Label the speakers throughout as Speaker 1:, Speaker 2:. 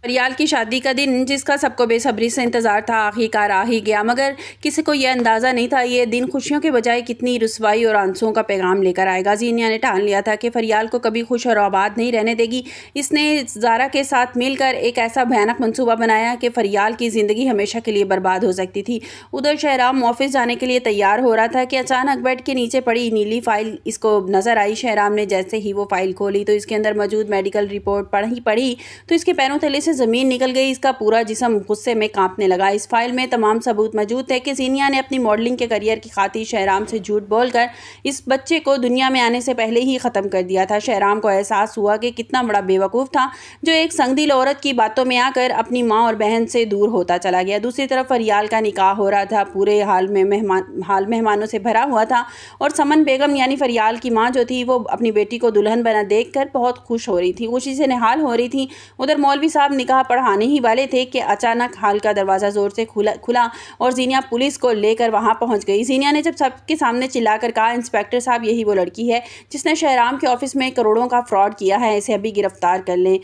Speaker 1: फरियाल की शादी का दिन जिसका सबको बेसब्री से इंतज़ार था आखिरकार आ ही गया, मगर किसी को यह अंदाज़ा नहीं था ये दिन खुशियों के बजाय कितनी रुसवाई और आंसुओं का पैगाम लेकर आएगा। ज़ीनिया ने ठान लिया था कि फरियाल को कभी खुश और आबाद नहीं रहने देगी। इसने ज़ारा के साथ मिलकर एक ऐसा भयानक मंसूबा बनाया कि फरियाल की ज़िंदगी हमेशा के लिए बर्बाद हो सकती थी। उधर शहराम ऑफिस जाने के लिए तैयार हो रहा था कि अचानक बेड के नीचे पड़ी नीली फाइल इसको नज़र आई। शहराम ने जैसे ही वो फाइल खोली तो इसके अंदर मौजूद मेडिकल रिपोर्ट पढ़ी तो इसके पैरों तले से ज़मीन निकल गई। इसका पूरा जिस्म गुस्से में कांपने लगा। इस फाइल में तमाम सबूत मौजूद थे कि ज़ीनिया ने अपनी मॉडलिंग के करियर की खातिर शहराम से झूठ बोलकर इस बच्चे को दुनिया में आने से पहले ही ख़त्म कर दिया था। शहराम को एहसास हुआ कि कितना बड़ा बेवकूफ़ था जो एक संगदिल औरत की बातों में आकर अपनी माँ और बहन से दूर होता चला गया। दूसरी तरफ फरियाल का निकाह हो रहा था। पूरे हाल मेहमानों से भरा हुआ था और समन बेगम यानी फरियाल की माँ जो थी वो अपनी बेटी को दुल्हन बना देखकर बहुत खुश हो रही थी, खुशी से निहाल हो रही थी। उधर मौलवी साहब निकाह पढ़ाने ही वाले थे कि अचानक हाल का दरवाज़ा ज़ोर से खुला और ज़ीनिया पुलिस को लेकर वहां पहुंच गई। ज़ीनिया ने जब सबके सामने चिल्लाकर कहा, इंस्पेक्टर साहब यही वो लड़की है जिसने शहराम के ऑफिस में करोड़ों का फ्रॉड किया है, इसे अभी गिरफ्तार कर लें,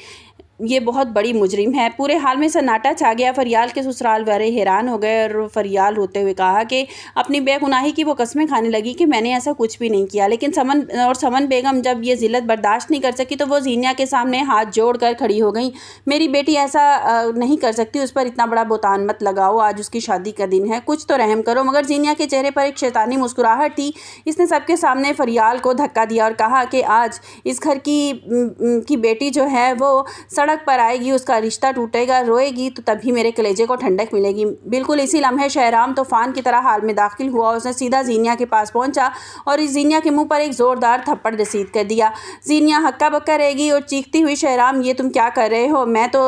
Speaker 1: ये बहुत बड़ी मुजरिम है। पूरे हाल में सन्नाटा छा गया। फरियाल के ससुराल वाले हैरान हो गए और फरियाल रोते हुए कहा कि अपनी बेगुनाही की वो कस्में खाने लगी कि मैंने ऐसा कुछ भी नहीं किया। लेकिन समन बेगम जब ये जिल्लत बर्दाश्त नहीं कर सकी तो वो ज़ीनिया के सामने हाथ जोड़कर खड़ी हो गई। मेरी बेटी ऐसा नहीं कर सकती, उस पर इतना बड़ा बोतान मत लगाओ, आज उसकी शादी का दिन है, कुछ तो रहम करो। मगर ज़ीनिया के चेहरे पर एक शैतानी मुस्कुराहट थी। इसने सबके सामने फरियाल को धक्का दिया और कहा कि आज इस घर की बेटी जो है वो सड़क पर आएगी, उसका रिश्ता टूटेगा, रोएगी तो तभी मेरे कलेजे को ठंडक मिलेगी। बिल्कुल इसी लम्हे शहराम तूफान की तरह हाल में दाखिल हुआ। उसने सीधा ज़ीनिया के पास पहुंचा और इस ज़ीनिया के मुंह पर एक ज़ोरदार थप्पड़ रसीद कर दिया। ज़ीनिया हक्का बक्का रहेगी और चीखती हुई, शहराम ये तुम क्या कर रहे हो, मैं तो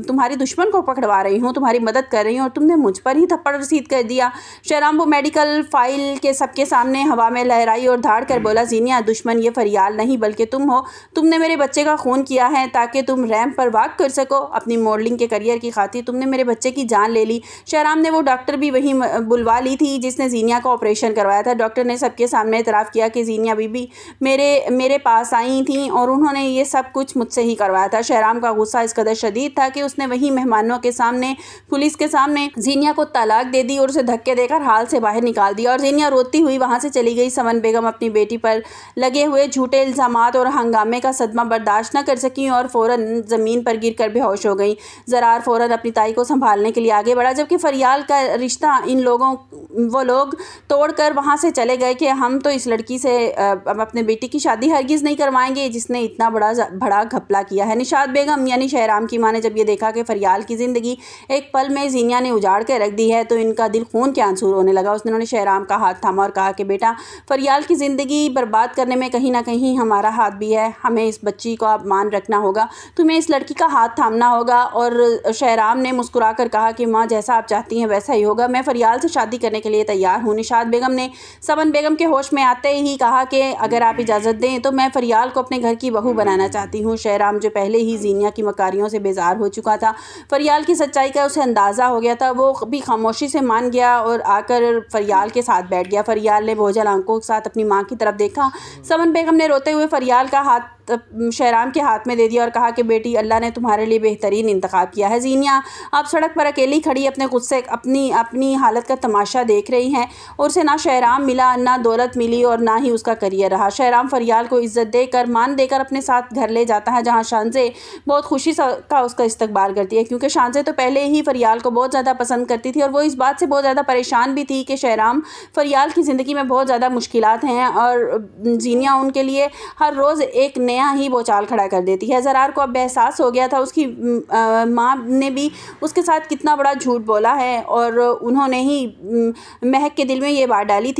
Speaker 1: तुम्हारी दुश्मन को पकड़वा रही हूँ, तुम्हारी मदद कर रही हूँ और तुमने मुझ पर ही थप्पड़ रसीद कर दिया। शहराम वो मेडिकल फाइल के सबके सामने हवा में लहराई और धाड़ कर बोला, ज़ीनिया दुश्मन ये फरियाल नहीं बल्कि तुम हो। तुमने मेरे बच्चे का खून किया है ताकि तुम रैंप पर वाक कर सको। अपनी मॉडलिंग के करियर की खातिर तुमने मेरे बच्चे की जान ले ली। शहराम ने वो डॉक्टर भी वहीं बुलवा ली थी जिसने ज़ीनिया का ऑपरेशन करवाया था। डॉक्टर ने सबके सामने इतराफ़ किया कि ज़ीनिया बीबी मेरे पास आई थी और उन्होंने ये सब कुछ मुझसे ही करवाया था। शहराम का गुस्सा इस कदर शदीद था कि उसने वहीं मेहमानों के सामने, पुलिस के सामने ज़ीनिया को तलाक दे दी और उसे धक्के देकर हाल से बाहर निकाल दिया और ज़ीनिया रोती हुई वहाँ से चली गई। समन बेगम अपनी बेटी पर लगे हुए झूठे इल्ज़ामात और हंगामे का सदमा बर्दाश्त न कर सकी और फ़ौरन ज़मीन पर गिरकर बेहोश हो गई। ज़रार फ़ौरन अपनी ताई को संभालने के लिए आगे बढ़ा, जबकि फरियाल का रिश्ता वो लोग तोड़कर वहाँ से चले गए कि हम तो इस लड़की से अपने बेटी की शादी हरगिज़ नहीं करवाएंगे जिसने इतना बड़ा घपला किया है। निशात बेगम यानी शहराम की माँ ने जब ये देखा कि फरियाल की ज़िंदगी एक पल में ज़ीनिया ने उजाड़ कर रख दी है तो इनका दिल खून के आंसू रोने लगा। उन्होंने शहराम का हाथ थामा और कहा कि बेटा, फरियाल की ज़िंदगी बर्बाद करने में कहीं ना कहीं हमारा हाथ भी है, हमें इस बच्ची का मान रखना होगा, तुम्हें इस लड़की का हाथ थामना होगा। और शहराम ने मुस्कुरा कर कहा कि माँ जैसा आप चाहती हैं वैसा ही होगा, मैं फरियाल से शादी करने के लिए तैयार हूँ। निशात बेगम ने समन बेगम के होश में आते ही कहा कि अगर आप इजाज़त दें तो मैं फरियाल को अपने घर की बहू बनाना चाहती हूँ। शहराम जो पहले ही ज़ीनिया की मकारियों से बेजार हो चुका था, फरियाल की सच्चाई का उसे अंदाज़ा हो गया था, वो भी खामोशी से मान गया और आकर फरियाल के साथ बैठ गया। फरियाल ने बोझल आंखों के साथ अपनी माँ की तरफ देखा। समन बेगम ने रोते हुए फरियाल का हाथ शहराम के हाथ में दे दिया और कहा कि बेटी, अल्लाह ने तुम्हारे लिए बेहतरीन इंतखाब किया है। ज़ीनिया आप सड़क पर अकेली खड़ी अपने गुस्से अपनी हालत का तमाशा देख रही हैं और उसे ना शहराम मिला, ना दौलत मिली और ना ही उसका करियर रहा। शहराम फरियाल को इज्जत देकर, मान देकर अपने साथ घर ले जाता है जहाँ शानज़े बहुत खुशी का उसका इस्तकबाल करती है, क्योंकि शानज़े तो पहले ही फरियाल को बहुत ज़्यादा पसंद करती थी और वो इस बात से बहुत ज़्यादा परेशान भी थी कि शहराम फरियाल की ज़िंदगी में बहुत ज़्यादा मुश्किलात हैं और ज़ीनिया उनके लिए हर रोज़ एक नया ही बोचाल खड़ा कर देती है। ज़रार को अब एहसास हो गया था उसकी माँ ने भी उसके साथ कितना बड़ा झूठ बोला है और उन्होंने ही महक के दिल में ये बात डाली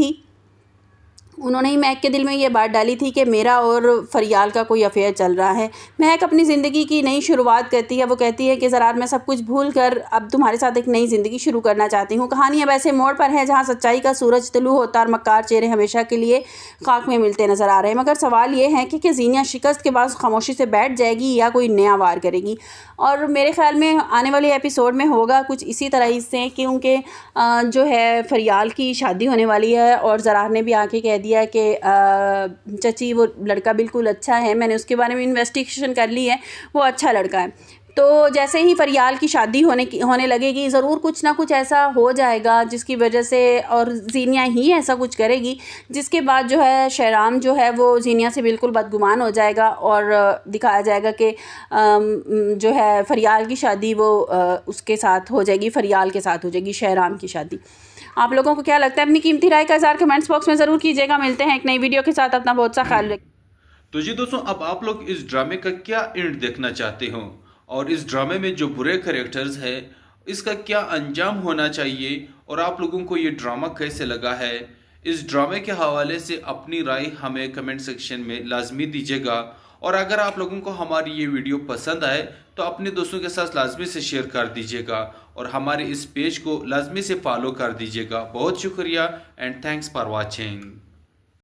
Speaker 1: थी कि मेरा और फरियाल का कोई अफेयर चल रहा है। महक अपनी ज़िंदगी की नई शुरुआत करती है। वो कहती है कि ज़रार, मैं सब कुछ भूल कर अब तुम्हारे साथ एक नई ज़िंदगी शुरू करना चाहती हूँ। कहानी अब ऐसे मोड़ पर है जहाँ सच्चाई का सूरज तुलू होता और मक्कार चेहरे हमेशा के लिए खाक में मिलते नज़र आ रहे हैं। मगर सवाल ये है कि ज़ीनिया शिकस्त के बाद खामोशी से बैठ जाएगी या कोई नया वार करेगी। और मेरे ख्याल में आने वाले एपिसोड में होगा कुछ इसी तरह से, क्योंकि जो है फरियाल की शादी होने वाली है और ज़रार ने भी आके कह दिया कि चची वो लड़का बिल्कुल अच्छा है, मैंने उसके बारे में इन्वेस्टिगेशन कर ली है, वो अच्छा लड़का है। तो जैसे ही फरियाल की शादी होने लगेगी, ज़रूर कुछ ना कुछ ऐसा हो जाएगा जिसकी वजह से, और ज़ीनिया ही ऐसा कुछ करेगी जिसके बाद जो है शहराम जो है वो ज़ीनिया से बिल्कुल बदगुमान हो जाएगा और दिखाया जाएगा कि जो है फरियाल की शादी वो उसके साथ हो जाएगी, फरियाल के साथ हो जाएगी शहराम की शादी। आप लोगों को क्या लगता है? अपनी कीमती राय का इज़हार कमेंट्स बॉक्स में ज़रूर कीजिएगा। मिलते हैं एक नई वीडियो के साथ। अपना बहुत सा ख्याल रखिए।
Speaker 2: तो जी दोस्तों, अब आप लोग इस ड्रामे का क्या एंड देखना चाहते हो, और इस ड्रामे में जो बुरे कैरेक्टर्स है इसका क्या अंजाम होना चाहिए, और आप लोगों को ये ड्रामा कैसे लगा है, इस ड्रामे के हवाले से अपनी राय हमें कमेंट सेक्शन में लाजमी दीजिएगा। और अगर आप लोगों को हमारी ये वीडियो पसंद आए तो अपने दोस्तों के साथ लाजमी से शेयर कर दीजिएगा, और हमारे इस पेज को लाजमी से फॉलो कर दीजिएगा। बहुत शुक्रिया एंड थैंक्स फॉर वॉचिंग।